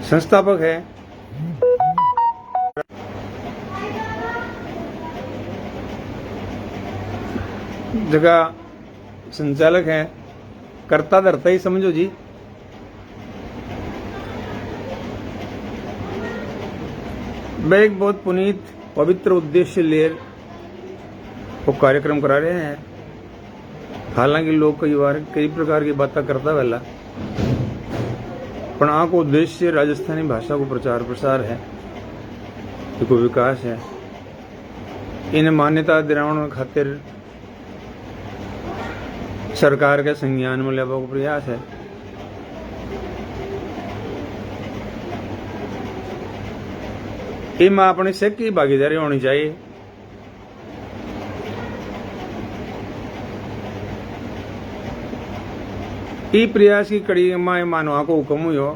संस्थापक है, जगह संचालक है, कर्ता धर्ता ही समझो जी। वे एक बहुत पुनीत पवित्र उद्देश्य ले वो कार्यक्रम करा रहे हैं। हालांकि लोग कई प्रकार की बातें करता वाला, पर आंख उद्देश्य राजस्थानी भाषा को प्रचार प्रसार है, को विकास है। इन मान्यता दिलाने खातिर सरकार के संज्ञान में लेवा को प्रयास है। इनमें अपनी सिख की भागीदारी होनी चाहिए। ई प्रयास की कड़ी में मानवा को हुक्म हुआ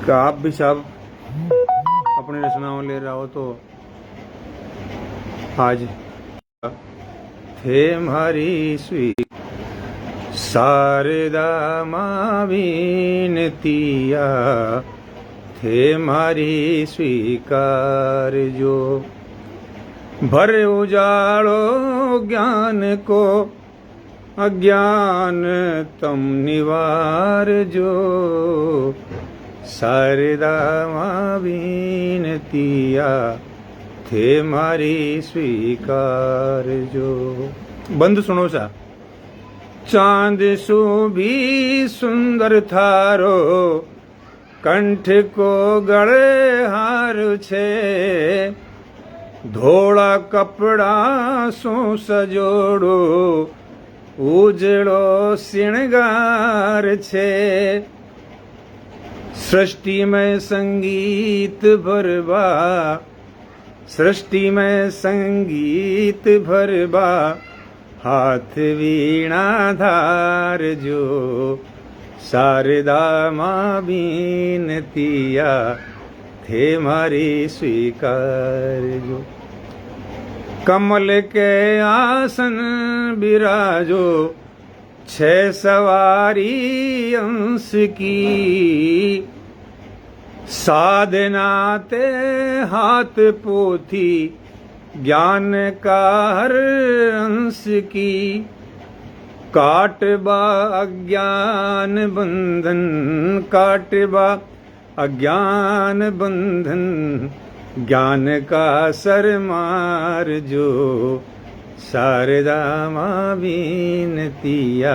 कि आप भी सब अपनी रचनाओं ले रहा हो तो आज थे हमारी स्वीकार शारदा मां विनतिया थे हमारी स्वीकार जो भर उजाड़ो ज्ञान को अज्ञान तम निवार जो शारदा मां विनतिया थे मारी स्वीकार जो। बंद सुनो सा। चांद सो भी सुंदर थारो कंठ को गले हार छे धोड़ा कपड़ा सो सजोड़ो उजड़ो श्रृंगार छे सृष्टि में संगीत भरवा सृष्टि में संगीत भरवा हाथ वीणा धार जो शारदा मां विनतिया थे मारी स्वीकार जो। कमल के आसन बिराजो छह सवारी अंश की साधना ते हाथ पोथी ज्ञान का हर अंश की काटबा अज्ञान बंधन काटबा अज्ञान बंधन ज्ञान का सरमार जो शारदा मां विनतिया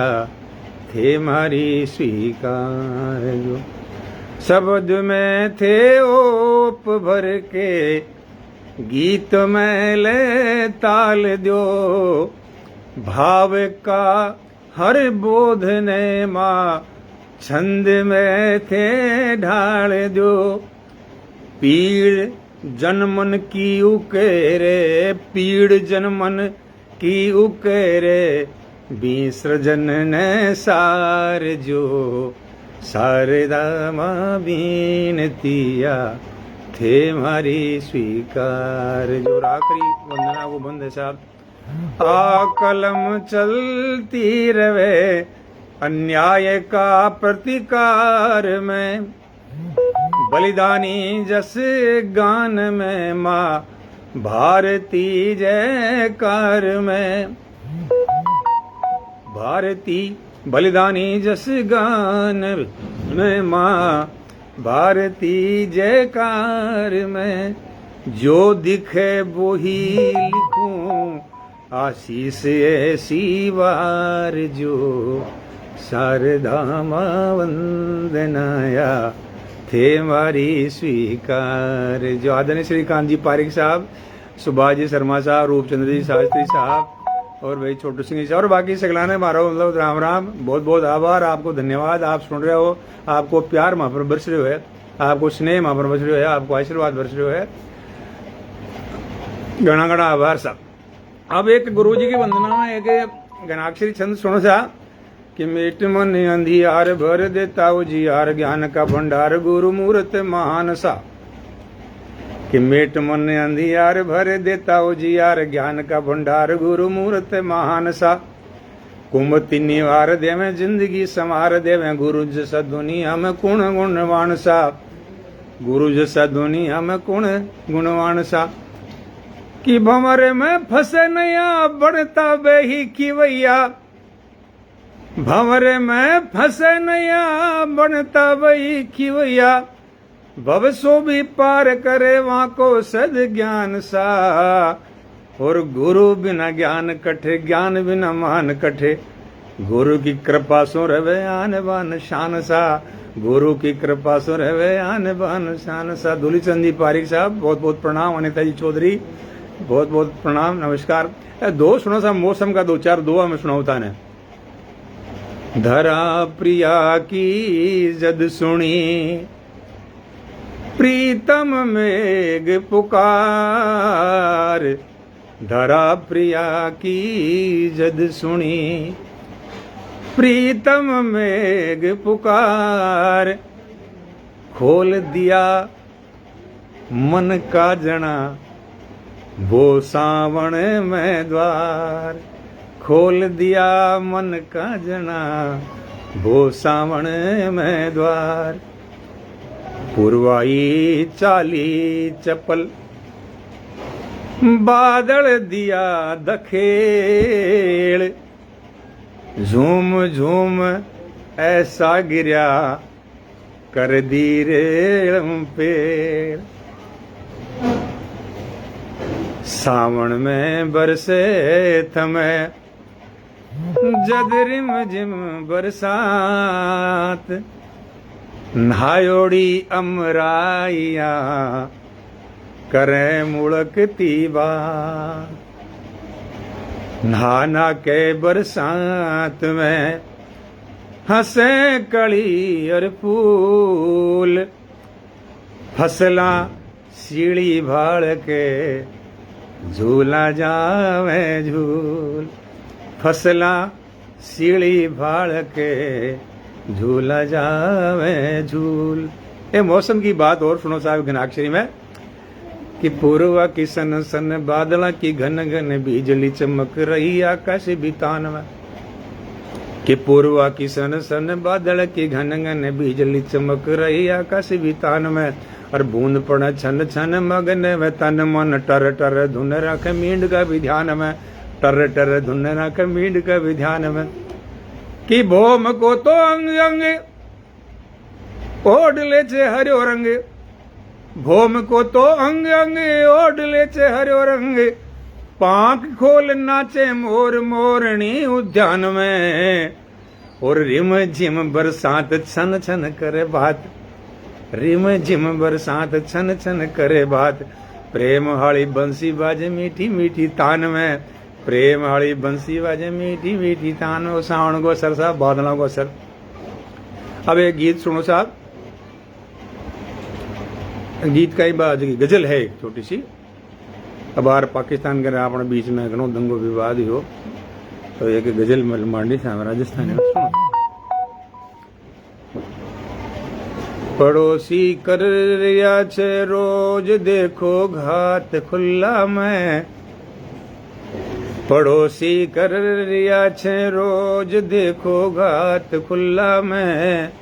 थे मारी स्वीकार जो। शब्द में थे ओप भर के गीत में ले ताल दो भाव का हर बोध ने मां छंद में थे ढाल दो पीड़ जनमन की उकेरे पीड़ जनमन की उकेरे विसर्जन ने सार जो शारदा मां विनतिया थे मारी स्वीकार जो। आखिरी वंदना को बंद है साहब। आ कलम चलती रवे अन्याय का प्रतिकार में बलिदानी जस गान में माँ भारती जयकार में भारती बलिदानी जस गान में माँ भारती जयकार में जो दिखे वो ही लिखूं आशीष ऐसी वार जो शारदा मां वंदनाया थे मारी स्वीकार जो। आदरणीय श्री कांत जी पारिक साहब, सुभाष जी शर्मा साहब, रूपचंद्र जी शास्त्री साहब और भाई छोटू सिंह जी साहब और बाकी सगलाने मारो मतलब राम राम। बहुत बहुत आभार, आपको धन्यवाद। आप सुन रहे हो, आपको प्यार वहां पर बरस रहे है, आपको स्नेह वहां पर बरस रहे है, आपको आशीर्वाद बरस रहे है। घना घना आभार साहब। अब एक गुरु जी की वंदना में एक घनाक्षरी छंद सुनो सा कि मेट मन अंधियार भर देता उजियार ज्ञान का भंडार गुरु मूर्त महान सा कि मेट मन अंधियार भर देता उजियार ज्ञान का भंडार गुरु मूर्त महान सा कुमति निवार देवे जिंदगी संवार देवे गुरु जैसा दुनिया में कुण गुणवान सा गुरु जैसा दुनिया में कुण गुणवान सा कि भंवरे में फंसे नैया बढ़ता बेही खिवैया भंवरे में फंसे नैया बनता बही खिवैया भव सो भी पार करे वहां को सद ज्ञान सा और गुरु बिना ज्ञान कठे ज्ञान बिना मान कठे गुरु की कृपा सो रवे आन बान शान सा गुरु की कृपा सो रवे आन बान शान सा। दूलीचंद जी पारिक साहब बहुत बहुत प्रणाम। अनिता जी चौधरी बहुत बहुत प्रणाम नमस्कार। दो सुनो सा मौसम का दो चार दुआ में सुनाऊता ने। धरा प्रिया की जद सुनी प्रीतम मेघ पुकार धरा प्रिया की जद सुनी प्रीतम मेघ पुकार खोल दिया मन का जना वो सावण में द्वार खोल दिया मन का जना वो सावण में द्वार पुरवाई चाली चपल बादल दिया दखेड़ झूम झूम ऐसा गिरा कर दी रेड़ पेड़ सावन में बरसे थमे जद रिम जिम बरसात नहायोड़ी अमराइया करे मुड़कती बात नहाना के बरसात में हंसे कली और फूल फसला सीढ़ी भाड़ के झूला जावे झूल फसला सीढ़ी भाड़ के झूला जावे झूल। ये मौसम की बात और सुनो साहब घनाक्षरी में कि पूर्वा की सन सन बादला की घन घन बिजली चमक रही आकाश बितान में कि पूर्वा की सन सन बादल की घन घन बिजली चमक रही आकाश बितान में और बूंद पड़ा छन छन मगन में तन मन टर टर धुन रख मींड का भी ध्यान में टर टर धुन रख मींड का भी ध्यान में कि भोम को तो अंग अंग ओढ़ ले चे हरियो रंग भोम को तो अंग अंग ओढ़ ले चे हरियो रंग पांख खोल नाचे मोर मोरनी उद्यान में और रिम झिम बरसात छन छन करे बात रिम झिम बरसात छन छन करे बात प्रेम हाड़ी बंसी बाजे मीठी मीठी तान में प्रेम हाड़ी बंसी बाजे मीठी मीठी तान में सावन को सर साहब बादलों को सर। अब एक गीत सुनो साहब गीत का ही बात गजल है एक छोटी सी। अब बार पाकिस्तान के अपने बीच में घणो दंगो विवाद हो तो एक गजल मांडी था राजस्थान सुनो। पड़ोसी कर रिया छे रोज देखो घात खुला में पड़ोसी कर रिया छे रोज देखो घात खुला में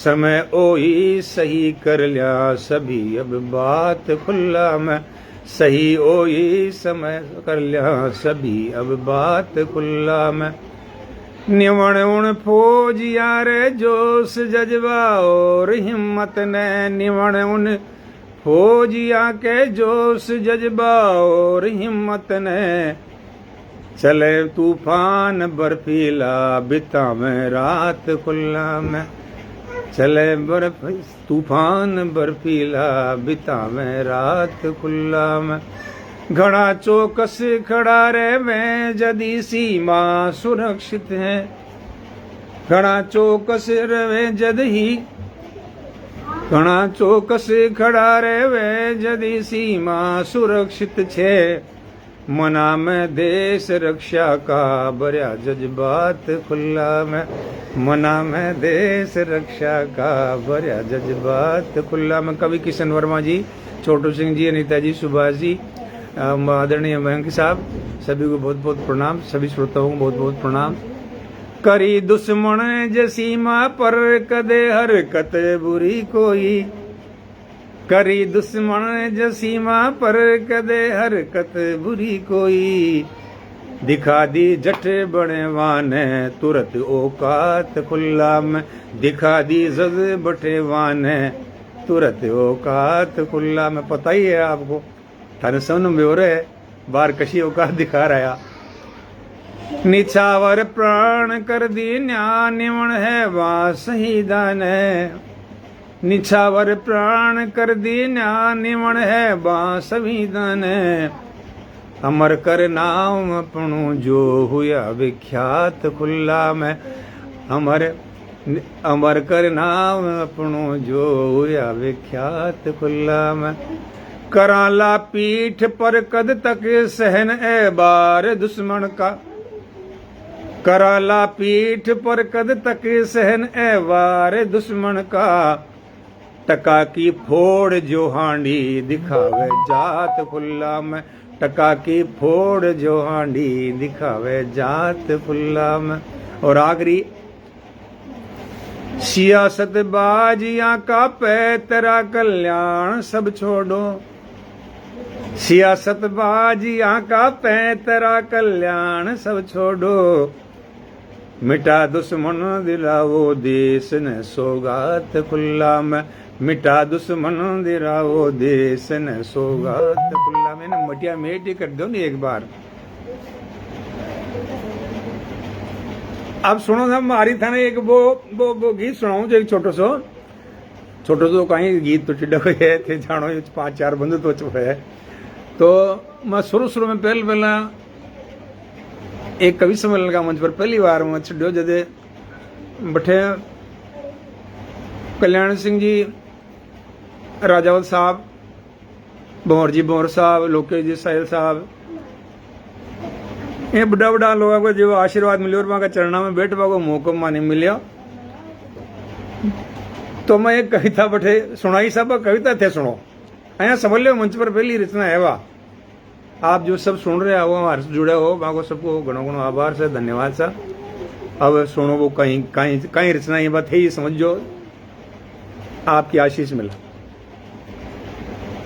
समय ओही सही कर लिया सभी अब बात खुला में सही ओही समय कर लिया सभी अब बात खुला में निवण उण फौज यारे जोश जज्बा और हिम्मत ने निवण उन फौजिया के जोश जज्बा और हिम्मत ने चले तूफान बर्फीला बिता में रात खुला में चले बर्फ तूफान बर्फीला बिता में रात खुला में घड़ा चौकस खड़ा रे में जदी सीमा सुरक्षित है घड़ा चौकस रवे जद ही घड़ा चौकस खड़ा रे वे जदी सीमा सुरक्षित छे मना में देश रक्षा का बड़ा जज्बात खुला में मना में देश रक्षा का बड़ा जज्बात खुला में। कवि किशन वर्मा जी छोटू सिंह जी अनिता जी सुभाष जी आदरणीय मयंक साहब सभी को बहुत बहुत प्रणाम। सभी श्रोताओं को बहुत बहुत प्रणाम। करी दुश्मन जे सीमा पर कदे हरकत बुरी कोई, करी दुश्मन जे सीमा पर कदे हरकत बुरी कोई, दिखा दी जट बड़े वाने तुरत औकात खुल्ला में, दिखा दी जज बटे वाने तुरत औकात खुल्ला में। पता ही है आपको, थाने सन में हो रहे बार कशी औकात दिखा रहा। निछावर प्राण कर दी न्या निमण है वहाँ शहीदान है, निछावर प्राण कर दी न्या निमण है वहाँ संविधान है, अमर कर नाम अपनू जो हुआ विख्यात खुल्ला में, अमर कर नाम अपनू जो हुआ विख्यात खुल्ला में। कराला पीठ पर कद तक सहन ए बार दुश्मन का, कराला पीठ पर कद तक सहन ए वार दुश्मन का, टका की फोड़ जो हांडी दिखावे जात खुल्ला में, टका की फोड़ जो हांडी दिखावे जात खुल्ला में। और आखिरी, सियासत बाजियां का पे तेरा कल्याण सब छोड़ो, सियासत बाजियां का पे तेरा कल्याण सब छोड़ो, मिटा दुश्मन दिलाओ देश ने सौगात खुल्ला में, मिटा दुश्मन दिलाओ देश ने सौगात खुल्ला में। ना मटिया मेटी कर दो नहीं एक बार। अब सुनो ना, मारी थाने एक वो गीत सुनाऊं जो एक छोटो सो कहीं गीत तो टिड्डा है थे जानो 5-4 बंद तो चुप है। तो मैं शुरू में पहला एक कवि सम्मेलन का मंच पर पहली बार मैं छिड़ो जदे बैठे कल्याण सिंह जी, राजावल साहब, भंवर जी भंवर साहब, लोकेश जी साहिल साहब, ये बड़ा लोगों को जो आशीर्वाद मिले और वहां का चरणा में बैठवा को मौका माने मिले। तो मैं एक कविता बैठे सुनाई सब कविता थे सुनो, अया समझ लो मंच पर पहली रचना है वाह। आप जो सब सुन रहे हो हमारे से जुड़े हो वहां को सबको घणो घणो आभार से धन्यवाद सा। अब सुनो वो कहीं रचना ये बात है ही समझो, आपकी आशीष मिला।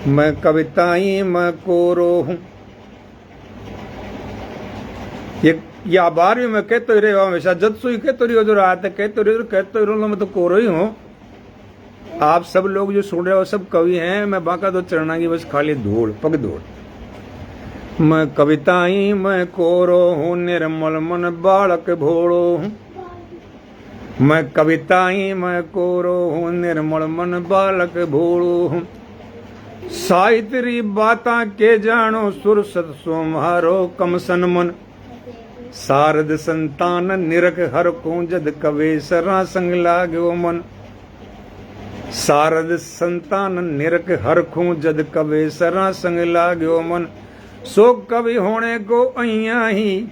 मैं कविताई मैं कोरो हूं, ये आभार भी मैं कहते ही रहे हमेशा, जब सुई कहते रही हो जो रात है कहते रहो मैं तो कोरो ही हूं। आप सब लोग जो सुन रहे हो सब कवि हैं, मैं बाका तो चरणा की बस खाली धूल पग धूल। मैं कविताई मैं कोरो हूं निर्मल मन बालक भोड़ो हूं, मैं कविताई मैं कोरो हूं निर्मल मन बालक भोड़ो हूं, साहित्य बाता के जानो सुर सत सोमारो कमसन मन, शारद संतान निरख हर को जद कवे सरा संग लागो मन, शारद संतान निरख हर को जद कवे सरा संग लागो मन, सो कवि होने को अइया ही,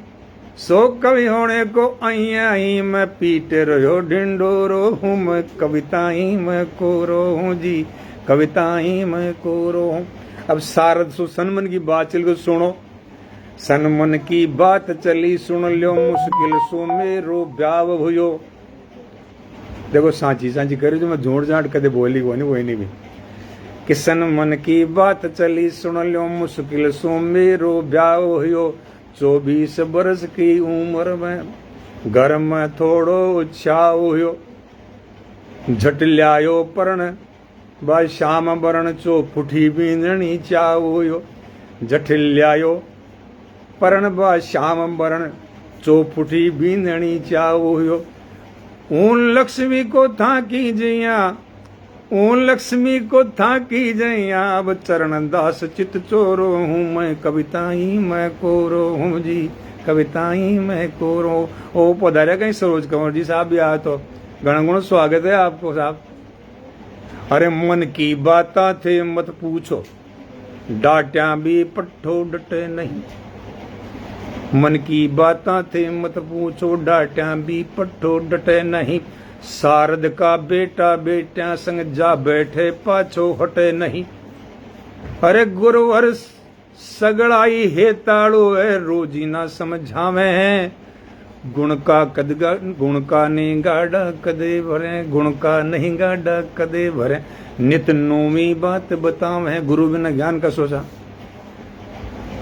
सो कवि होने को अइया ही, मैं पीट रहो ढिंडोरो हूँ, मैं कविताई मैं कोरो हूँ जी, कविताई मैं कोरो हूँ। अब शारद सो सनमन की बात चल को सुनो, सनमन की बात चली सुन लो, मुश्किल सो मेरो ब्याव हुयो। देखो सांची करे जो मैं जोड़ जाट कदे बोली वो नहीं भी कि सनमन की बात चली सुन लो, मुश्किल सो मेरो ब्याव हुयो, 24 बरस की उम्र में घर में थोड़ो उत्साह हुयो, झट ल्यायो परण बा शाम बरण चो फुठी बींदणी चाव हुयो, झट ल्यायो परण बा श्याम बरण चौपुठी बींदणी चाव हुयो, ऊन लक्ष्मी को था की जैया, ऊन लक्ष्मी को था की जैया, अब चरण दास चित चोरो हूँ, मैं कविताई मैं कोरो हूँ जी, कविताई मैं कोरो। ओ पधारे कहीं सरोज कंवर जी साहब भी आए तो गण स्वागत है आपको साहब। अरे मन की बाता थे मत पूछो, डांटा भी पट्ठो डटे नहीं, मन की बाता थे मत पूछो, डांटा भी पट्ठो डटे नहीं, शारद का बेटा बेटा संग जा बैठे पाछो हटे नहीं, अरे गुरुवर सगड़ाई हे ताड़ो है रोजी ना समझावे हैं, गुण का नहीं गाड़ा कदे भरे, गुण का नहीं गाड़ा कदे भरे, नित नोमी बात बतावे, गुरु बिना ज्ञान का सोचा।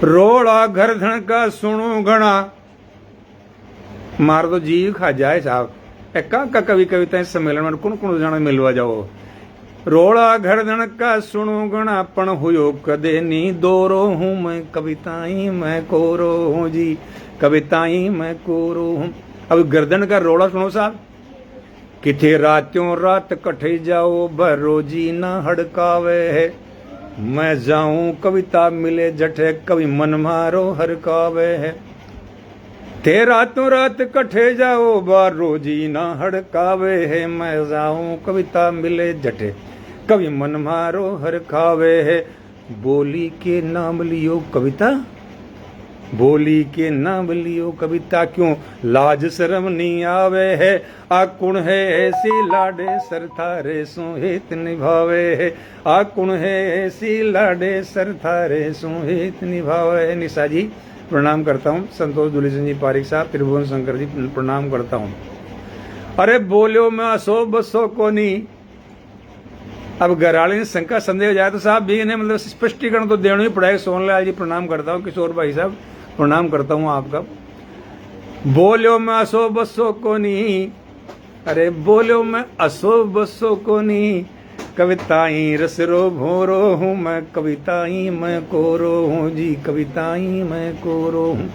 रोड़ा घर धन का सुनो घना, मार दो जीव खा जाए साहब। का कवि कविताएं सम्मेलन में कौन कौन जाना मिलवा जाओ। रोड़ा घर धन का सुनो घना, पण हुयो कदे नी दोरो हूं मैं, कविताई मैं कोरो हूं जी, कविताई मैं कोरो हूं। अब गर्दन का रोड़ा सुनो साहब। किथे रात्यों रात कठे जाओ, भरोजी ना हड़कावे है, मैं जाऊं कविता मिले जठे, कवि मन मारो हरकावे है। थे रातों रात कठे जाओ, भरोजी ना हड़कावे है, मैं जाऊं कविता मिले जठे, कवि मन मारो हरकावे है। बोली के नाम लियो कविता, बोली के नाम लियो कविता, क्यों लाज शर्म नहीं आवे है। आकुण है ऐसी लाडे सर थारे सुहित निभावे है, आकुण है ऐसी लाडे सर थारे सुहित निभावे। निशा जी प्रणाम करता हूँ, संतोष दुलीचंद जी पारिक साहब, त्रिभुवन शंकर जी प्रणाम करता हूँ। अरे बोलो मैं असो बसो को नहीं। अब घराली ने शंका संदेह हो जाए तो साहब भी इन्हें मतलब स्पष्टीकरण तो देना ही पड़ेगा। सोनलाल जी प्रणाम करता हूँ, किशोर भाई साहब प्रणाम करता हूँ आपका। बोलो मैं असो बसो को नहीं, अरे बोलो मैं असो बसो को नहीं, कविताई रसरो भोरो हूँ मैं, कविताई मैं कोरो हूँ जी, कविताई मैं कोरो हूँ।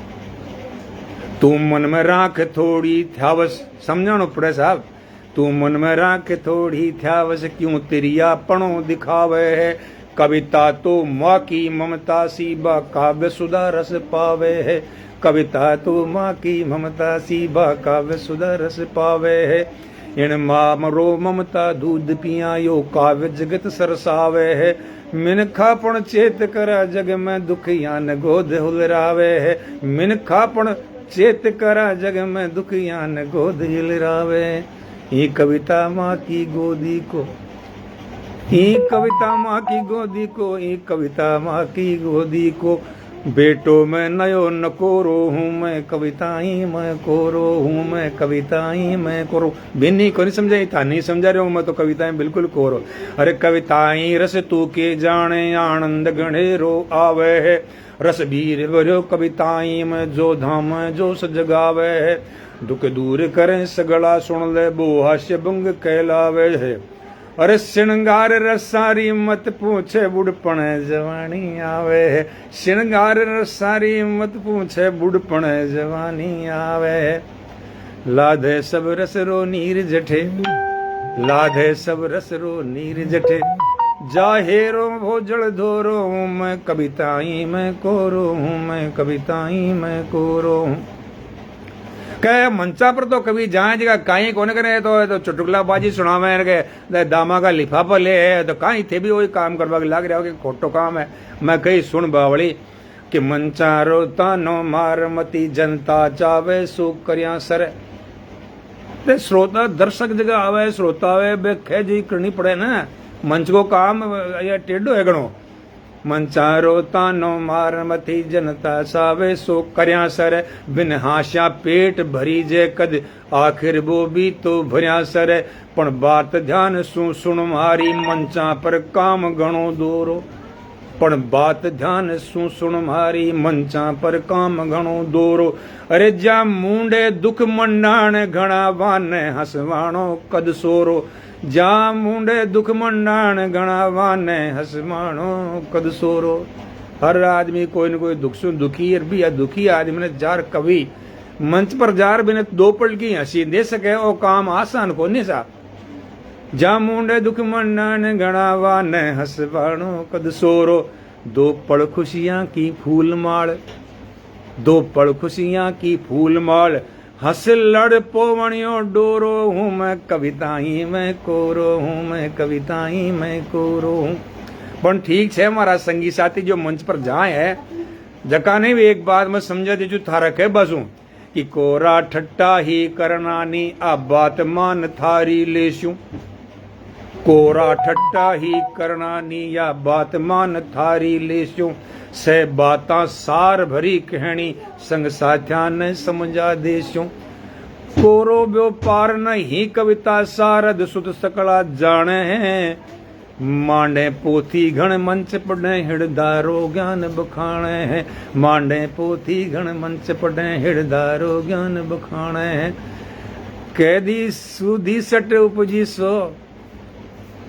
तू मन में राख थोड़ी थ्यावस, समझाना पड़े साहब। तू मन में राख थोड़ी थ्यावस, क्यों तेरी आपणों दिखावे है। कविता तो माँ की ममता सी, बा काव्य सुधा रस पावे है। कविता तो माँ की ममता सी, बा काव्य सुधा रस पावे है। इन माँ मरो ममता दूध पियायो, काव्य जगत सरसावे है। मिनखापण चेत करा जग में, दुखियान गोद हुलरावे है। मिनखापण चेत करा जग में, दुखियान गोद हिलरावे। ये कविता माँ की गोदी को, ये कविता माँ की गोदी को, ये कविता माँ की गोदी को, बेटो मैं नयो नकोरो हूँ मैं, कविताई मैं कोरो हूँ मैं, कविताई मैं कोरो। बिन्नी को नहीं समझाई था, नहीं समझा रहे हूँ मैं तो कविताएं बिल्कुल कोरो। अरे कविताई रस तू के जाने, आनंद गणेरो आवे है। रस बीर भरो कविताई में, जो धाम जो सजगावे है। दुख दूर करें सगड़ा सुन ले, बो हास्य भंग कहलावे है। अरे श्रृंगार रसारी मत पूछे, बुढ़पण जवानी आवे है। श्रृंगार रसारी मत पूछे, बुढ़पण जवानी आवे है। लाधे सब रसरो नीर जठे, लाधे सब रसरो नीर जठे, जाहेरो भोजल धोरो हूँ मैं, कविताई मैं कोरो हूँ मैं, कविताई मैं कोरो हूँ। कहे मंचा पर तो कभी जाए जगह काई कोने करे तो चुटकुलाबाजी सुनावे के दामा का लिफाफा ले है तो काई थे भी वही काम करवा लग रहा हो कि खोटो काम है। मैं कही सुन बावली कि मंचा रोता नो मार मती, जनता चावे सुख करिया सर। श्रोता दर्शक जगह आवे, श्रोता आवे बेखे जी करनी पड़े ना। मंच को काम या टेढ़ो है गणो। मंचारो तानो मार मथी, जनता सावे सो करया सर। बिन हाशा पेट भरी जे कद, आखिर वो भी तो भरिया सर। पण बात ध्यान सु सुन मारी, मंचा पर काम घणो दोरो। पण बात ध्यान सु सुन मारी, मंचा पर काम घणो दोरो। अरे जा मुंडे दुख मंडाण, घणा वाने हसवाणो कद सोरो। जा मुंडे दुख मंडाण, घणा वाने हसवाणो कद सोरो। हर आदमी कोई न कोई दुख से दुखी भी या दुखी आदमी ने जार कवि मंच पर जार बिना दो पल की हंसी दे सके वो काम आसान को नहीं सा। जा मुंडे दुख मंडाण, घणा वाने हसवाणो कद सोरो। दो पल खुशियां की फूल माल, दो पल खुशियां की फूल माल, हंस लड़ पोवणियों डोरो हूँ मैं, कविताई मैं कोरो हूँ मैं, कविताई मैं कोरो हूँ। पण ठीक है हमारा संगी साथी जो मंच पर जाए है जका नहीं भी एक बात मैं समझा दीजू थारा के बसू कि कोरा ठट्टा ही करनानी, आ बात मान थारी लेशू। कोरा ठट्टा ही करनानी, या बात मान थारी लेशू। से बाता सार भरी कहनी, संग साथिया ने समझा देशू। कोरो व्यापार नहीं कविता सारद सुत सकला जाने हैं मांडे पोथी घण मंच पढ़े हिड़दारो ज्ञान बखाणे हैं मांडे पोथी घण मंच पढ़े हिड़दारो ज्ञान बखाणे हैं कैदी सुधी सट उपजी सो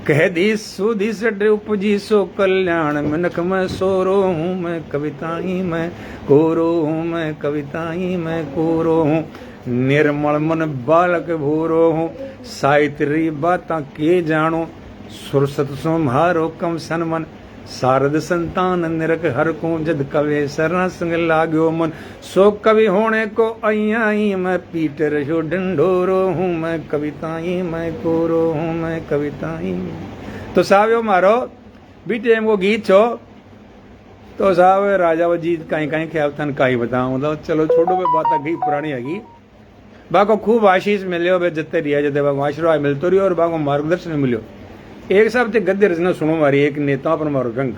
कैदी सुधी सट उपजी सो कल्याण मिनख में सोरो हूँ मैं कविताई में कोरो हूँ मैं कविताई में कोरो हूँ निर्मल मन बालक भूरो हूँ साहित्य बाता के जानो सुरसत सुम्हारो कम सनमन शारद संतान निरक हर को जद कवे शरण संग लाग्यो मन सो कवि होने को आई मैं पीट रहो ढंढोरो हूँ मैं कविताई मैं कोरो हूँ मैं कविताई। तो साहब यो मारो बीटे वो गीत छो तो साहब राजा वजीद कहीं कहीं ख्याल थन काई बताऊं तो चलो छोड़ो बे बात गई पुरानी हैगी बाको खूब आशीष मिलो बे जते रिया जते बाको आशीर्वाद मिलतो रही और बाको मार्गदर्शन मिलो। एक साहब ते गद्य रचना सुनो मारी एक नेता पर मारो रंग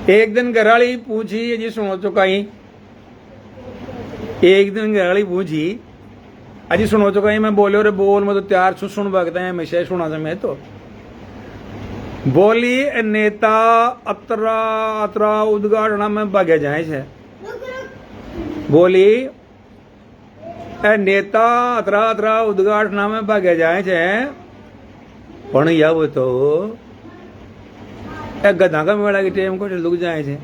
एक दिन घराली पूछी जी सुनो तो कहीं एक दिन घराली पूछी अजी सुनो तो कहीं मैं बोलो रे बोल मैं तो तैयार छु सुन बगता है हमेशा सुना था मैं तो बोली नेता अतरा अतरा उद्घाटन में भागे जाए छे बोली नेता अतरा अतरा उद्घाटन में भागे जाए छे पण याव तो गधा का मेला की टेम कुछ लुक जाए छे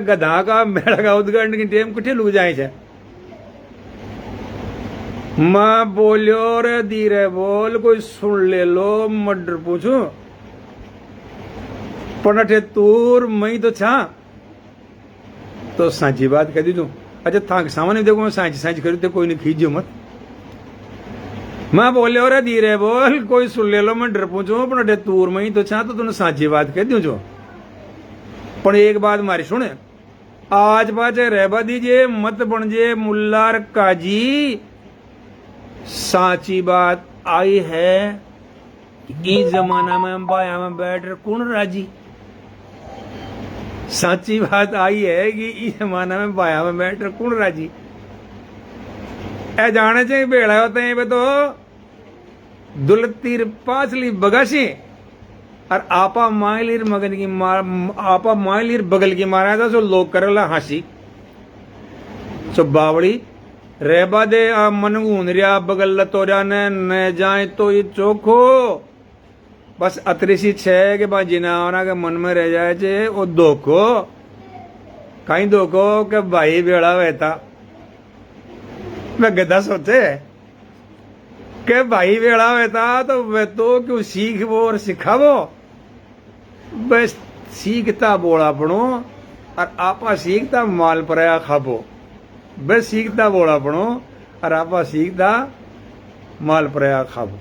गधा का मेला का उद्घाटन की टेम कुछ लुक जाए छे मैं बोलियो रे धीरे बोल कोई सुन ले लो मर्डर पूछू पण तूर मई तो छा तो साची बात कह दी तू अच्छा था सामान्य देखो मैं साची साची करी कोई नहीं खींचो मत मैं बोलियो रे धीरे बोल कोई सुन ले लो मैं डर पूछू पण तूर मई तो छा तो तूने साची बात कह दी जो पण एक बात मारी सुने आज पाचे रहबा दीजिए मत बनजे मुल्लार काजी साची बात आई है कि इस जमाना में बाया में बैठ कौन राजी साची बात आई है कि इस जमाना में बाया में बैठ कौन राजी ए जाने चाहिए बेड़ा होते हैं तो दुलतीर पाचली बगासी और आपा माइलिर मगन की आपा माइलिर बगल की मारा था सो लोग करेला हासी सो बावड़ी रेबा दे मन रिया बगल लतोरिया ने न जाए तो ये चोखो बस अतरी सी छे के बाद जिना के मन में रह जाए चे वो धोखो कहीं धोखो के भाई बेड़ा वहता मैं गधा सोचे के भाई बेड़ा वहता तो वह तो क्यों सीख वो और सिखावो बस सीखता बोला पड़ो और आपा सीखता माल पराया खाबो बस सीखता बोला पड़ो और आपा सीखता माल पराया खाबो।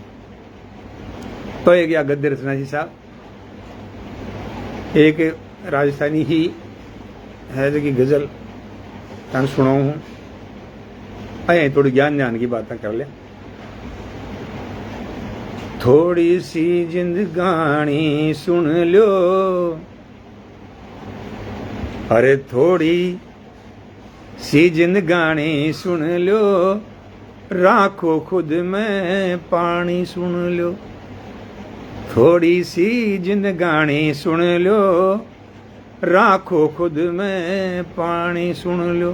तो एक या गद्य रचना जी साहब एक राजस्थानी ही है जो कि गजल तन सुनाऊ हूं अये थोड़ी ज्ञान की बातें कर ले। थोड़ी सी जिंदगानी सुन लो अरे थोड़ी सी जिंदगानी सुन लो राखो खुद में पानी सुन लो थोड़ी सी जिंदगानी सुन लो राखो खुद में पानी सुन लो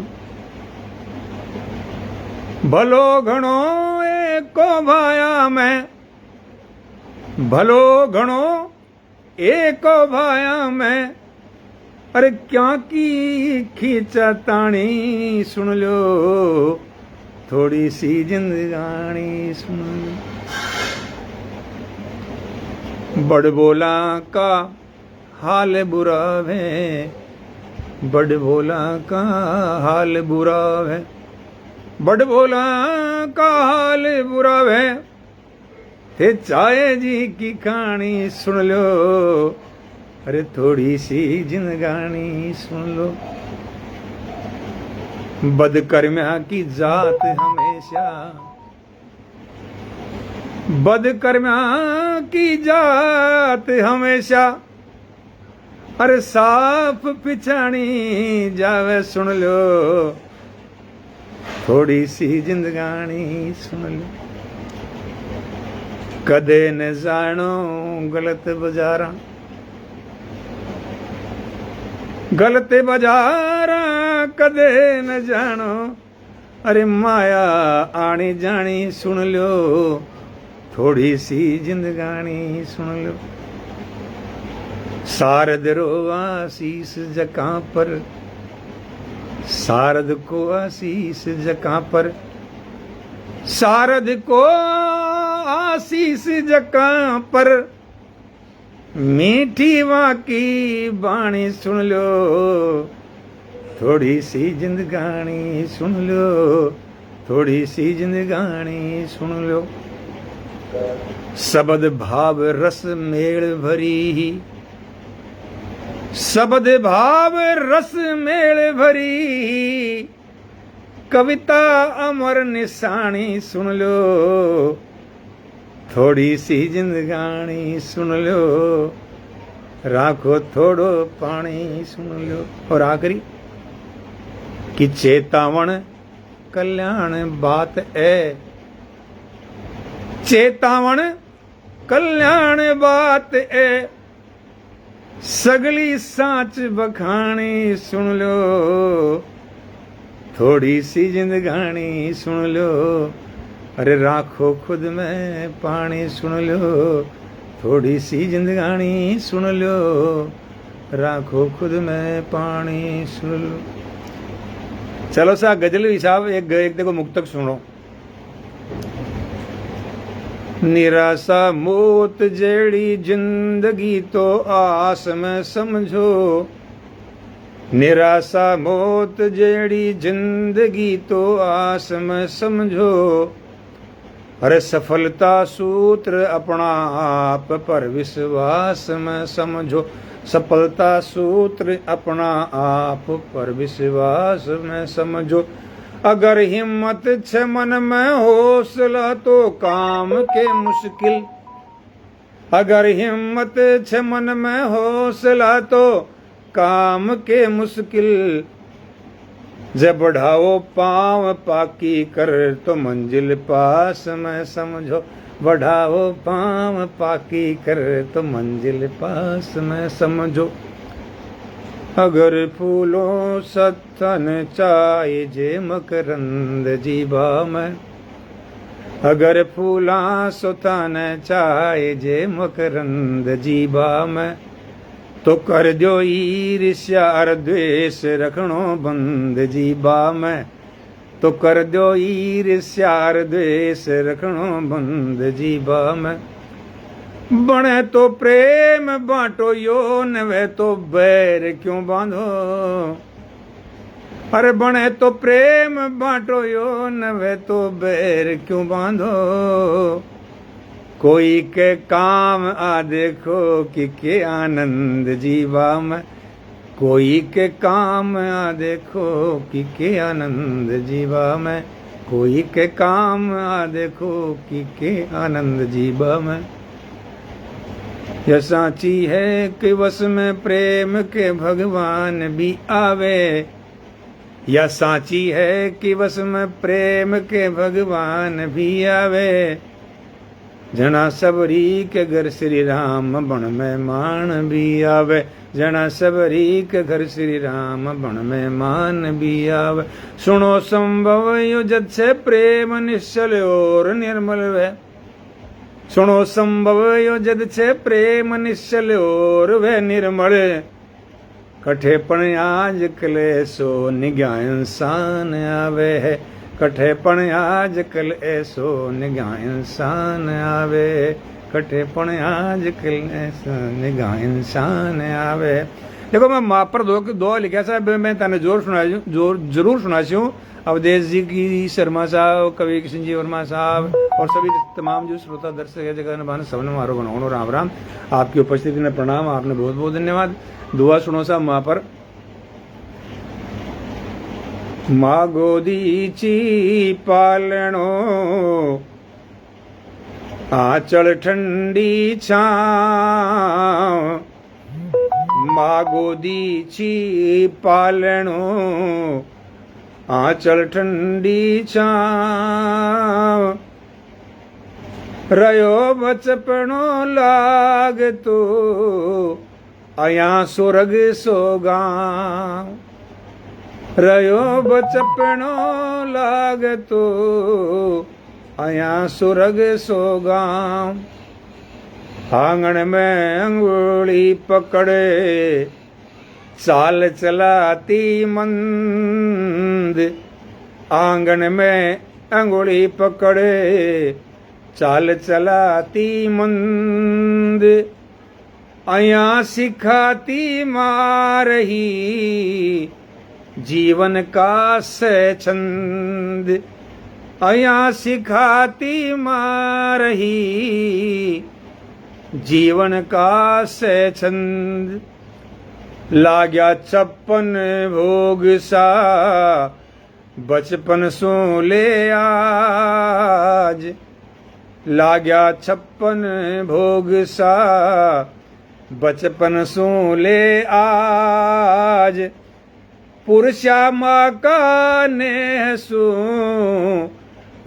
भलो घणो एको भाया मैं भलो घणो एको भाया मैं अरे क्या की खींचा ताणी सुन लो थोड़ी सी जिंदगानी सुन लो बड़ बोला का हाल बुरा है बड़ बोला का हाल बुरा है बड़ बोला का हाल बुरा है थे चाय जी की कहानी सुन लो अरे थोड़ी सी जिंदगानी सुन लो बदकर्मिया की जात हमेशा बदकर्मिया की जात हमेशा अरे साफ पिछाणी जावे सुन लो थोड़ी सी जिंदगानी सुन लो। कदे न जानो गलत बाजारा, गलत बाजारा कदे न जानो। अरे माया आनी जानी सुन लो, थोड़ी सी जिंदगानी सुन लो। सारद रो आशीष जका पर, सारद को आशीष जका पर, सारद को आशीष जका पर। मीठी वाकी बाणी सुन लो, थोड़ी सी जिंदगानी सुन लो, थोड़ी सी जिंदगानी सुन लो। शब्द भाव रस मेल भरी, शब्द भाव रस मेल भरी। कविता अमर निशानी सुन लो, थोड़ी सी जिंदगानी सुन लो। राखो थोड़ो पानी सुन लो। और आखिरी कि चेतावण कल्याण बात है, चेतावण कल्याण बात है। सगली साच बखानी सुन लो, थोड़ी सी जिंदगानी सुन लो। अरे राखो खुद में पानी सुन लो, थोड़ी सी जिंदगानी सुन लो। राखो खुद में पानी सुन लो। चलो सा गजल हिसाब एक देखो मुक्तक सुनो। निराशा मौत जेड़ी जिंदगी तो आस में समझो, निराशा मौत जेड़ी जिंदगी तो आस में समझो। अरे सफलता सूत्र अपना आप पर विश्वास में समझो, सफलता सूत्र अपना आप पर विश्वास में समझो। अगर हिम्मत छे मन में हौसला तो काम के मुश्किल, अगर हिम्मत छे मन में हौसला तो काम के मुश्किल। जब बढ़ाओ पाँव पाकी कर तो मंजिल पास में समझो, बढ़ाओ पाँव पाकी कर तो मंजिल पास में समझो। अगर फूलों सतन चाहे जे मकरंद जीवा में, अगर फूला सुतन चाहे जे मकरंद जीवा में। तो कर दो ईर्ष्या और द्वेष रखनो बंद जीबा में, तो कर दो ईर्ष्या और द्वेष रखनो बंद जीबा में। बने तो प्रेम बांटो यो नवे तो बैर क्यों बांधो, अरे बने तो प्रेम बांटो यो नवे तो बैर क्यों बांधो। कोई के काम आ देखो कि के आनंद जीवा में, कोई के काम आ देखो कि के आनंद जीवा में, कोई के काम आ देखो कि के आनंद जीवा में। यह साची है कि वश में प्रेम के भगवान भी आवे, यह साची है कि वश में प्रेम के भगवान भी आवे। जना सबरी के घर श्री राम बन में मान भी आवे, जना सबरी के घर श्री राम बन में मान भी आवे। सुनो संभव यो जद से प्रेम निश्चल और निर्मल वे, सुनो संभव यो जद से प्रेम निश्चल और वे निर्मल। कठेपन आज क्लेशो निगाह इंसान आवे है, कठेपन आज कल ऐसो निगाह इंसान आवे, कठेपन आज कल ऐसो निगाह इंसान आवे। देखो मैं माँ पर दो लिखा साहब मैं तने जोर जरूर सुनाती हूँ। अवधेश जी की शर्मा साहब, कवि किशन जी वर्मा साहब और सभी तमाम जो श्रोता दर्शक है जगह नभान सबने मारो बनाओ राम राम। आपकी उपस्थिति में प्रणाम, आपने बहुत बहुत धन्यवाद। दुआ सुनो साहब माँ पर। माँ गोदीची पालणो आंचल ठंडी छांव, माँ गोदीची पालणो आंचल ठंडी छाव रयो बचपनो लाग तो अया सुरग सोगांव रयो बचपनो लाग तो अया सुरग सोगांव आंगन में अंगुली पकड़े चाल चलाती मंद आंगन में अंगुली पकड़े चाल चलाती मंद अया सिखाती मारही जीवन का छंद अया सिखाती मारही जीवन का छंद लाग्या 56 भोग सा बचपन सो ले आज लाग्या 56 भोग सा बचपन सो ले आज पुरुषा माँ का ने सो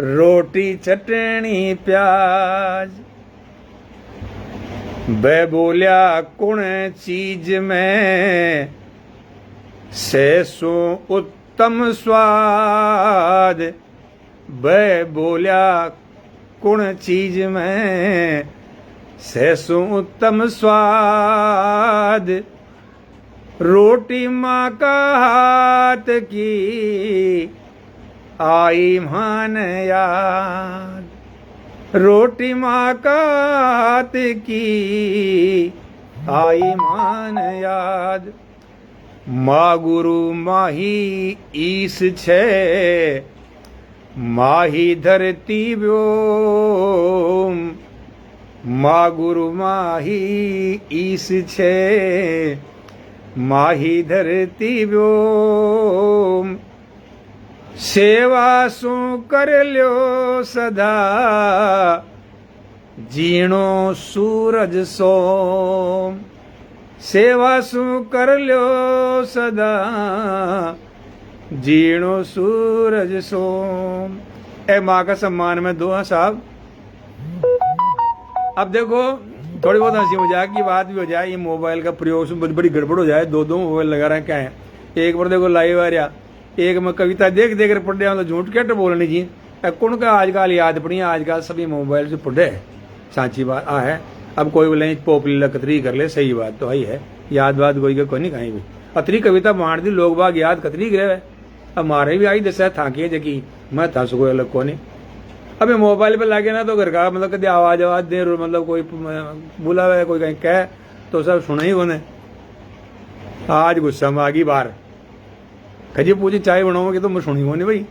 रोटी चटनी प्याज बै बोलिया कुण चीज में से सो उत्तम स्वाद बै बोलिया कुण चीज में से सो उत्तम स्वाद रोटी माँ का हाथ की आई मान याद रोटी माँ का हाथ की आई मान याद माँ गुरु माही ईस छे माही धरती व्योम माँ गुरु माही ईस छे माही धरती व्योम सेवा सु कर ल्यो सदा जीणो सूरज सोम सेवा सु कर ल्यो सदा जीणो सूरज सोम ए माँ का सम्मान में दो हैं साहब। अब देखो थोड़ी बहुत हंसी मजाक की बात भी हो जाए, ये मोबाइल का प्रयोग से बड़ी गड़बड़ हो जाए, दो मोबाइल लगा रहे हैं क्या है। एक बार देखो लाइव आ रहा, एक में कविता देख देख कर पढ़ रहा तो झूठ क्या बोलनी जी कौन का आजकल याद पड़ी आजकल सभी मोबाइल से पढ़े सांची बात आ है। अब कोई बोले पोपली कतरी कर ले, सही बात तो ही है, याद बात कोई का कोई नहीं कहीं भी अतरी कविता बांट दी लोग बाग याद कतरी गए। अब हमारे भी आई दशा थाके जकी मैं था कोई अलग को नहीं। अबे मोबाइल पे लागे ना तो घर का मतलब कभी आवाज दे मतलब कोई बुला हुआ है कोई कहीं कह तो सब सुना ही कोने। आज गुस्सा में आ गई बाहर खजी पूछी चाय बनाओगे तो मैं सुनी को नहीं भाई।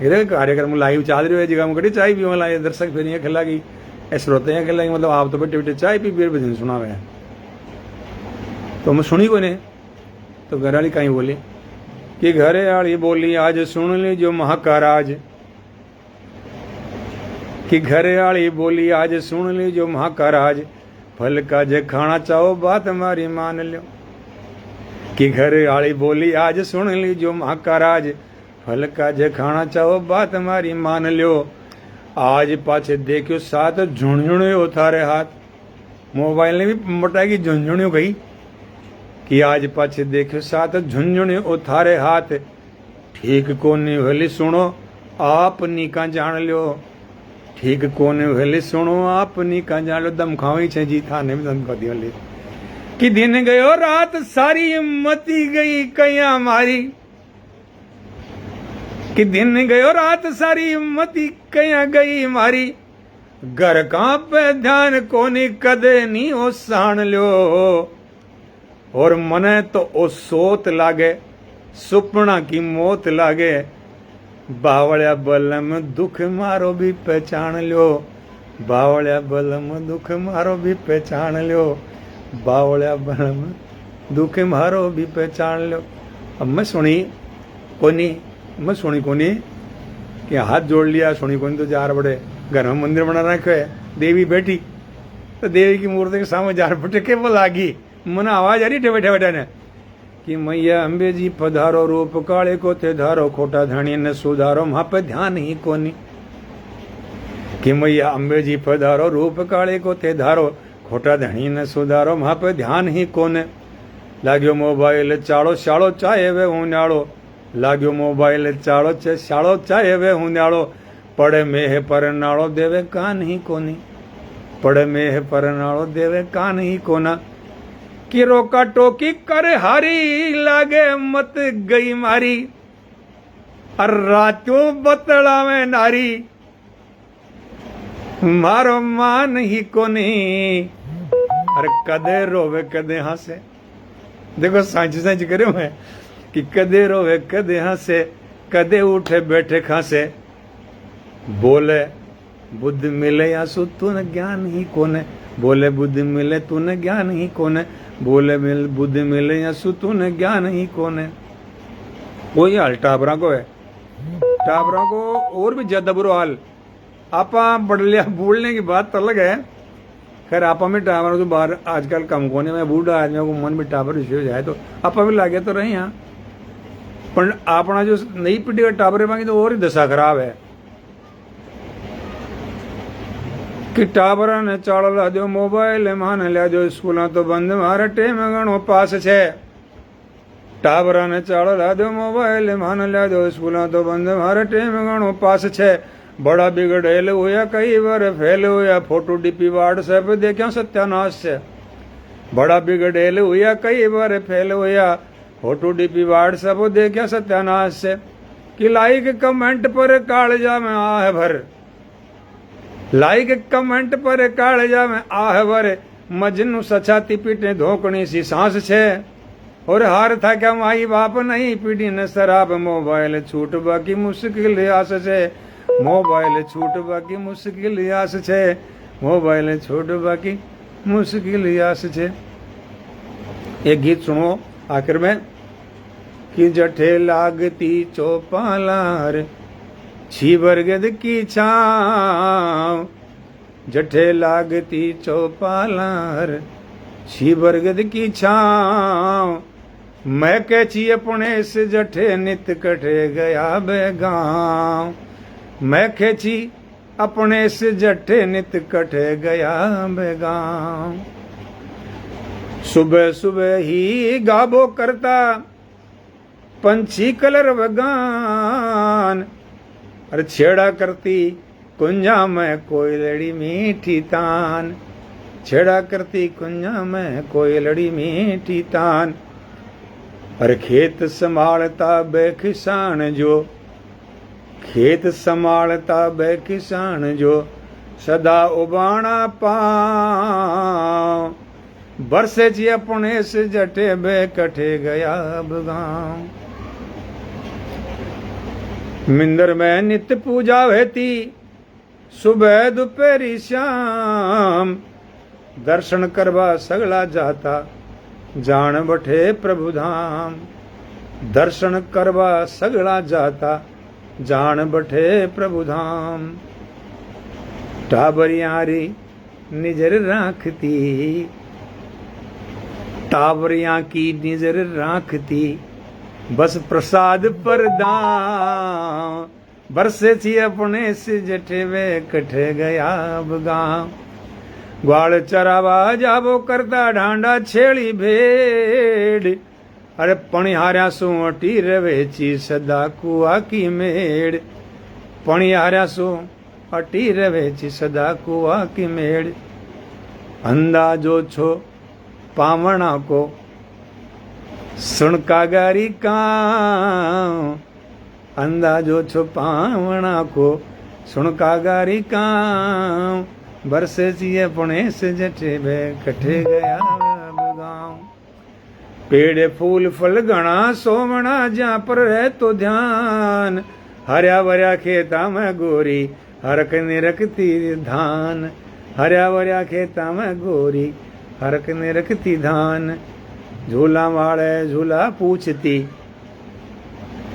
इधर कार्यक्रम लाइव चल रही है जगह में कड़ी चाय पी ला दर्शक फिर खिला गई श्रोते हैं खिला मतलब आप तो बैठे बैठे चाय पी फिर भजन सुना हुआ है तो मैं सुनी को नहीं। तो घर वाली कहीं बोली कि घरे वाली बोली आज सुन ली जो महाकाराज कि घरे वाली बोली आज सुन ली जो महाकाराज फल का जे खाना चाहो बात हमारी मान लो। कि घरे वाली बोली आज सुन ली जो महाकाराज फल का जे खाना चाहो बात हमारी मान लो। आज पाछे देखियो साथ झुणझुणियो थारे हाथ मोबाइल ने भी मोटाएगी झुंझुणियो गई कि आज पाछे देखियो साथ झुंझुणियो थारे हाथ ठीक कोनी भली सुनो आप नी का जान लो। ठीक कोने भले सुनो आपनी का जान लो दम खावी छे जी थाने में दम खाती वाली कि दिन गयो रात सारी मती गई कया मारी कि दिन गयो रात सारी मती कया गई मारी घर का पे ध्यान कोनी कदे नी ओ साण लो। और मने तो ओ सोत लागे सुपना की मौत लागे बावळ्या बलम दुख मारो भी पहचान लो। बावळ्या बलम दुख मारो भी पहचान लो। बावळ्या बलम दुख मारो भी पहचान लो। अब मैं सुनी कोनी कि हाथ जोड़ लिया सुनी कोनी तो जार बड़े घर में मंदिर बना रखे है देवी बैठी तो देवी की मूर्ति के सामने जार बटे के वो लागी मन आवाज आ रही ठेबे ठेबे ने कि मैया अंबे जी पधारो रूप काले को थे धारो खोटा धनी न सुधारो वहां पे ध्यान ही कोनी कि मैया अंबे जी पधारो रूप काले को थे धारो खोटा धनी न सुधारो वहां पे ध्यान ही कोने लाग्यो मोबाइल चाड़ो शाड़ो चाहे वे ऊन्याड़ो लाग्यो मोबाइल चाड़ो शाड़ो चाहे वे ऊन्याड़ो पड़े मेह पर नाड़ो देवे कान ही कोनी पड़े मेह पर नाड़ो देवे कान ही कोना कि रोका टोकी कर हारी लागे मत गई मारी और रातों बतड़ा में नारी मारो मान ही कोनी अरे कदे रोवे कदे हंसे देखो सांच सांच करे मैं कि कदे रोवे कदे हंसे कदे उठे बैठे खासे बोले बुद्ध मिले या सु तूने ज्ञान ही कोने बोले बुद्ध मिले तूने ज्ञान ही कोने बोले बुद्ध मिले या सु तूने ज्ञान ही कोने वही हाल टाबरा को है टाबरा को और भी ज्यादा बुरा हाल आपा बढ़लिया बोलने की बात तो अलग है खैर आपा में टावर तो बाहर आजकल कम कोने में बूढ़ा आदमी को मन में टावर विषय हो जाए तो आपा भी लागे तो रहे यहाँ पर अपना जो नई पीढ़ी का टावर मांगी तो और ही दशा खराब है कि टावर ने चाड़ ला दो मोबाइल मान लिया दो स्कूल तो बंद मारे टेम गणो पास छे टावर ने चाड़ ला दो मोबाइल मान लिया दो स्कूल तो बंद मारे टेम गणो पास छे बड़ा बिगड़ेल होया कई बार फेल होया फोटो डीपी व्हाट्सएप देखा सत्यानाश से बड़ा बिगड़ेल होया कई बार फेल होया फोटो डीपी व्हाट्सएप देखा सत्यानाश से कि लाइक कमेंट पर कालजा में आह भर लाइक कमेंट पर कालजा में आह भर मजनू सछाती पीटे धोकनी सी सांस छे और हार था क्या माई बाप नहीं पीढ़ी न शराब मोबाइल छूट बाकी मुश्किल आस छे मोबाइल छूट बाकी मुश्किल आस छे मोबाइल छूट बाकी मुश्किल आस छे एक गीत सुनो आखिर में कि जठे लागती चौपालार छी बरगद की छाव जठे लागती चौपालार छी बरगद की छाव मैं कैची अपने से जठे नित कटे गया बेगांव मैं खेची अपने से जठे नित कटे गया बेगांव सुबह सुबह ही गाबो करता पंछी कलर वगान अरे छेड़ा करती कुंजा में कोई लड़ी मीठी तान छेड़ा करती कुंजा में कोई लड़ी मीठी तान अरे खेत संभालता बेकिसान जो खेत संभालता बे किसान जो सदा उबाना पाँव बरसे जी अपने से जटे बे कटे गया गाँव मिंदर में नित्य पूजा होती सुबह दोपहरी शाम दर्शन करवा सगला जाता जान बठे प्रभु धाम दर्शन करवा सगला जाता जान बठे प्रभु धाम टाबरियारी निजर राखती टाबरिया की निजर राखती बस प्रसाद पर दाम बरसे थी अपने से जठे वे कठे गया गाँव ग्वाल चरावा जाबो करता ढांडा छेड़ी भेड़ अरे पणिहार्या सु अटी रवेची सदा कुआ की मेड़ पणिहार्या सु अटी रवेची सदा कुआ की मेड़ अंदाजो छो पावणा को सुन कागारी का अंदाजो छो पावणा को सुन कागारी का बरसे जिए पुणे से जटे बे कठे गया गाँव पेड़ फूल फल गणा सोमणा जहाँ पर रहे तो ध्यान हर्या भर्या खेता में गोरी हरक निरखती धान हर्या भर्या खेता में गोरी हरक निरखती धान झूला वाले झूला पूछती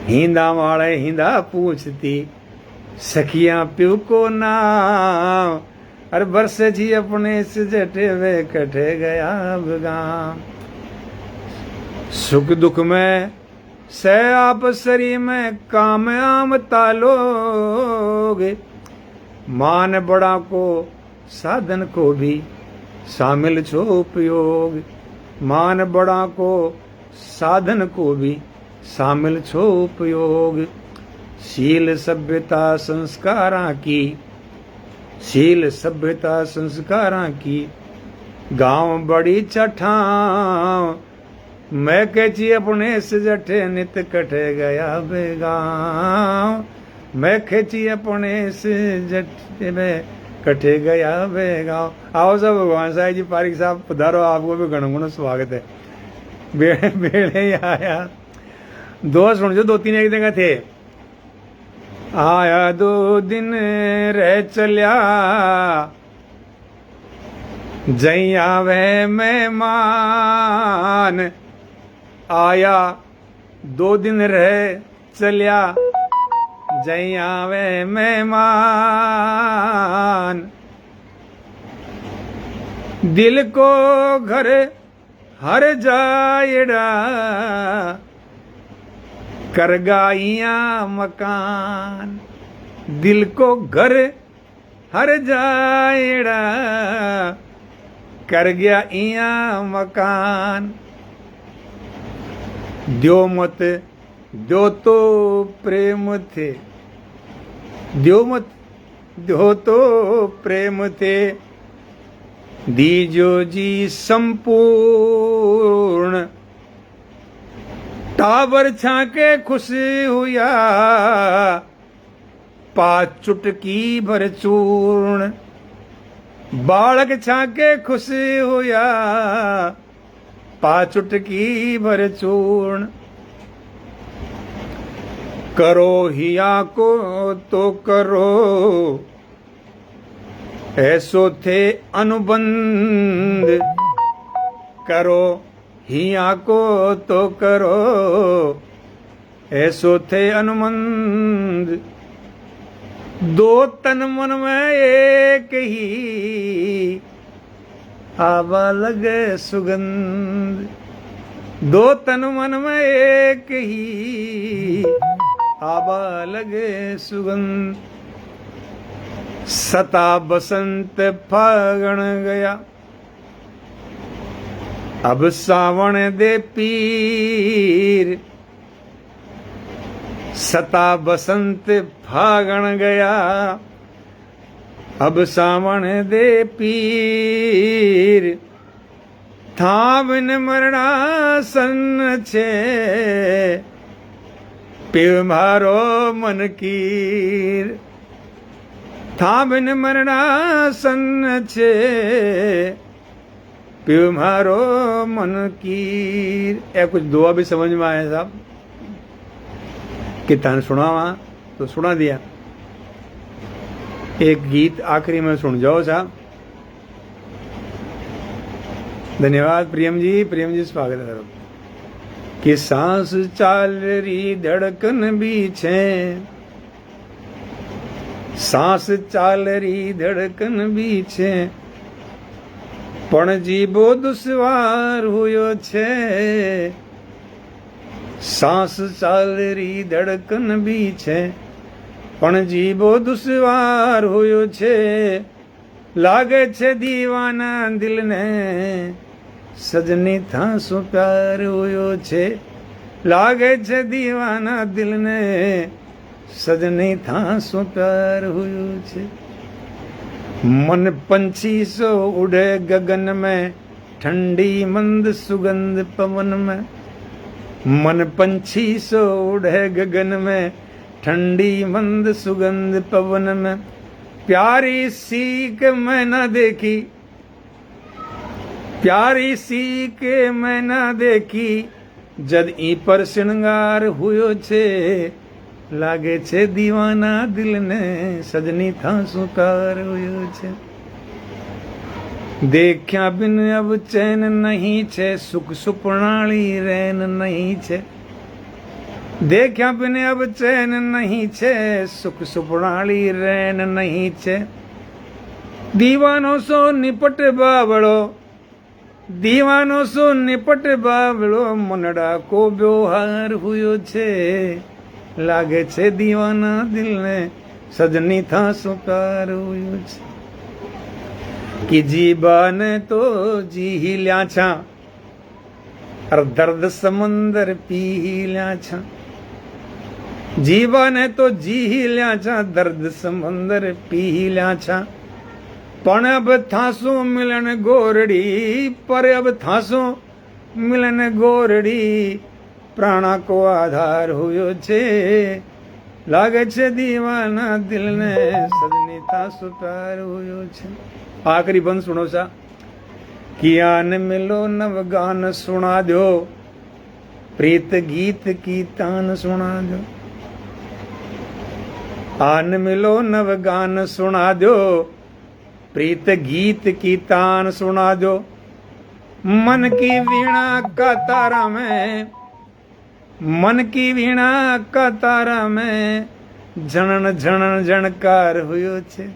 हिंदा वाले हिंदा पूछती सखियां प्यू को नाम अरे बरसे जी अपने से जटे वे कटे गया गाँव सुख दुख में से आप सरी में काम आम तालोगे। मान बड़ा को साधन को भी शामिल छो उपयोग। मान बड़ा को साधन को भी शामिल छो उपयोग। शील सभ्यता संस्कारां की, शील सभ्यता संस्कारां की गांव बड़ी चठां। मैं कैची अपने से जठे नित कटे गया बेगांव। मैं खेची अपने से जठे में कटे गया बेगांव। आओ सब भगवान साहब जी पारिक साहब पधारो, आपको भी घणो घणो स्वागत है। बेड़े आया दो सुन जो, दो तीन एक जगह थे। आया 2 दिन रह चलिया जैया वे मेहमान। आया 2 दिन रह चलिया जैया वे मेहमान। दिल को घर हर जायड़ा कर गाइया मकान। दिल को घर हर जायड़ा कर गया इया मकान। द्यो मत द्यो तो प्रेम थे, द्यो मत द्यो तो प्रेम थे। दीजो जी संपूर्ण टावर छाके खुश हुआ। पा चुटकी भर चूर्ण बालक छाके खुश हुआ। पा चुटकी भर चूर्ण। करो हिया को तो करो ऐसो थे अनुबंध। करो हिया को तो करो ऐसो थे अनुबंध। 2 तन मन में एक ही आवा लगे सुगंध। 2 तन मन में एक ही आवा लगे सुगंध। सता बसंत फागण गया अब सावण दे पीर। सता बसंत फागण गया अब सावण दे पीर। था बिन मरना सन छे पिव मारो मन कीर। था बिन मरना सन छे पिव मारो मन कीर। ए कुछ दुआ भी समझ में आया साहब कि तान सुनावा तो सुना दिया। एक गीत आखिरी में सुन जाओ साहब। धन्यवाद प्रियम जी स्वागत है। कि सांस चाल री धड़कन भी छे, सांस चाल री धड़कन भी छे। पण जीबो दुश्वार हुयो छे। सांस चाल री धड़कन भी छे पण जीबो दुश्वार हुयो छे। लागे छे दीवाना दिल ने सजनी थासो प्यार हुयो छे। लागे छे दीवाना दिल ने सजनी थासो प्यार हुयो छे। मन पंछी सो उड़े गगन में ठंडी मंद सुगंध पवन में। मन पंछी सो उड़े गगन में ठंडी मंद सुगंध पवन में। प्यारी सीख मैं न देखी, प्यारी सीख मैं न देखी। जद ई पर श्रृंगार हुयो छे। लागे छे दीवाना दिल ने सजनी थासो प्यार हुयो छे। देख्या बिन अब चैन नहीं छे सुख सुपनाली रैन नहीं छे। देख्या बिन अब चैन नहीं छे सुख सुपनाली रैन नहीं छे। दीवानो सो निपट बावड़ो दीवानो सो निपट बावड़ो मनड़ा को व्यवहार हुयो छे लागे छे दीवाना दिल ने सजनी था सो प्यार हुयो छे कि जीवन तो जी ही ल्या छा और दर्द समंदर पी ही ल्या छा जीवन तो जी ही ल्या छा दर्द समंदर पी ही ल्या छा पण अब थासो मिलन गोरड़ी पर अब थासो मिलन गोरड़ी प्राणा को आधार हुयो छे लागे छे दीवाना दिल ने सजनी थासो प्यार हुयो छे। आखिरी बंद सुनो सा किया न मिलो नव गान सुना दो प्रीत गीत की तान सुना दो आन मिलो नव गान सुना दो प्रीत गीत की तान सुना दो मन की वीणा का तारा में मन की वीणा का तारा में झणन झणन झणकार हुयो छे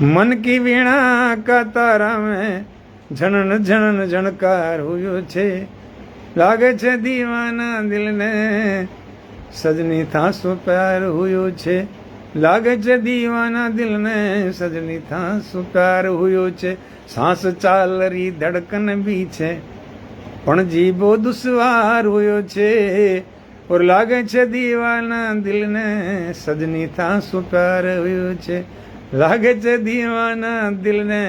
मन की वीणा का तारा में झणन झणन झणकार हुयो छे लागे छे दीवाना दिल ने सजनी थासो प्यार हुयो छे लागे छे दीवाना दिल ने सजनी थासो प्यार हुयो छे सांस चालरी धड़कन भी छे पण जीवो दुश्वार हुयो छे और लागे छे दीवाना दिल ने सजनी थासो प्यार हुयो छे लागे छे दीवाना दिल ने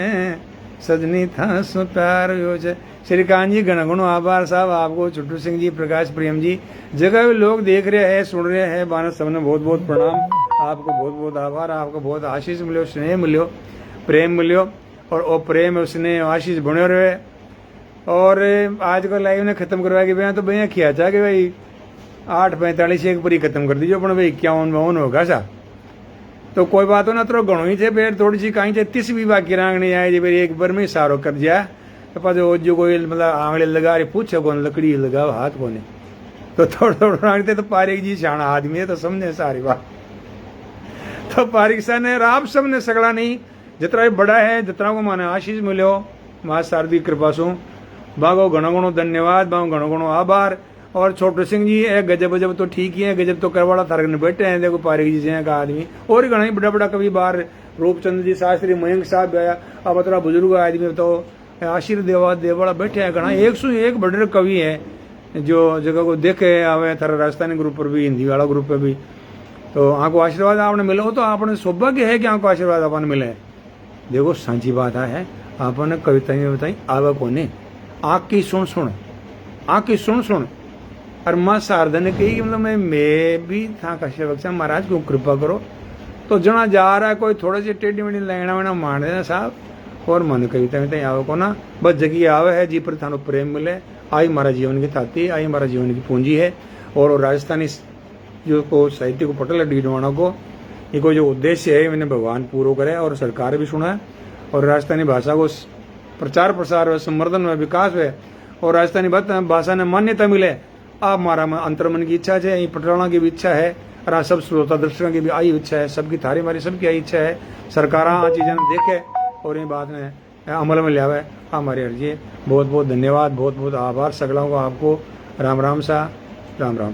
सजनी थासो प्यार हुयो छे। श्री कान जी घना घणो आभार साहब आपको छुट्टू सिंह जी प्रकाश प्रेम जी जगह भी लोग देख रहे हैं सुन रहे हैं बानस सबने बहुत बहुत प्रणाम आपको बहुत बहुत आभार आपको बहुत आशीष मिलो स्नेह मिलो प्रेम मिलो और वो प्रेम स्नेह आशीष बने रहे। और आज का लाइव ने खत्म करवा के भैया तो भैया खिया था कि भाई 8:45 एक पूरी खत्म कर दीजिए पण भाई 51 होगा सा तो कोई बात हो ना तो घणो ही थे फिर थोड़ी सी कहीं 30 भी बाकी रांगनी आई फिर एक बार में सारो कर दिया तो पाछो जो कोई मतलब आंगले लगा रहे पूछे कौन लकड़ी लगाओ हाथ कोने तो थोड़ा थोड़ा रांगते तो पारिक जी शाना आदमी है तो समझे सारी बात तो पारिक सा ने आप सब ने सगड़ा नहीं जितना भी बड़ा है जितना को माने आशीष मिलो मां शारदी कृपा सु बागो घणो घणो धन्यवाद बागो घणो घणो आभार। और छोटू सिंह जी है गजब गजब तो ठीक ही है गजब तो करवाड़ा थारक ने बैठे हैं देखो पारिक जी से का आदमी और घना ही बड़ा बड़ा कवि बार रूपचंद जी शास्त्री मयंक साहब आया अब थोड़ा बुजुर्ग आदमी तो आशीर्वाद देवाड़ा बैठे हैं घना 101 बड़े कवि है जो जगह को देखे आवे थारा राजस्थानी ग्रुप पर भी हिंदी वाला ग्रुप पर भी तो आपको आशीर्वाद आपने मिले हो तो आपने सौभाग्य है कि आपको आशीर्वाद आपने मिले। देखो सांची बात है आपने कविताएं बताई आवे कोने आँख की सुन सुन आँख की सुन सुन और माँ शारदा ने कही कि मतलब मैं भी था कश्यप महाराज को कृपा करो तो जना जा रहा है कोई थोड़ा सी टेढ़ी मेढ़ी लेना वेना मार देना साहब और मन कविता में आवे को ना बस जगह आवे है जी पर थानो प्रेम मिले आई हमारा जीवन की ताती आई हमारा जीवन की पूंजी है। और राजस्थानी जो को साहित्य को पटल डीडवाना को ये को जो उद्देश्य है मैंने भगवान पूरा करे और सरकार भी सुना है और राजस्थानी भाषा को प्रचार प्रसार व संवर्धन व विकास है और राजस्थानी भाषा ने मान्यता मिले आप हमारा अंतर्मन की इच्छा है पटराना की भी इच्छा है और सब श्रोता दर्शकों की भी आई इच्छा है सबकी थारी मारी सबकी आई इच्छा है सरकार आ चीजें देखे और ये बात ने अमल में लिया हमारी अर्जी। बहुत बहुत धन्यवाद बहुत बहुत आभार सगलों को आपको राम राम सा राम राम।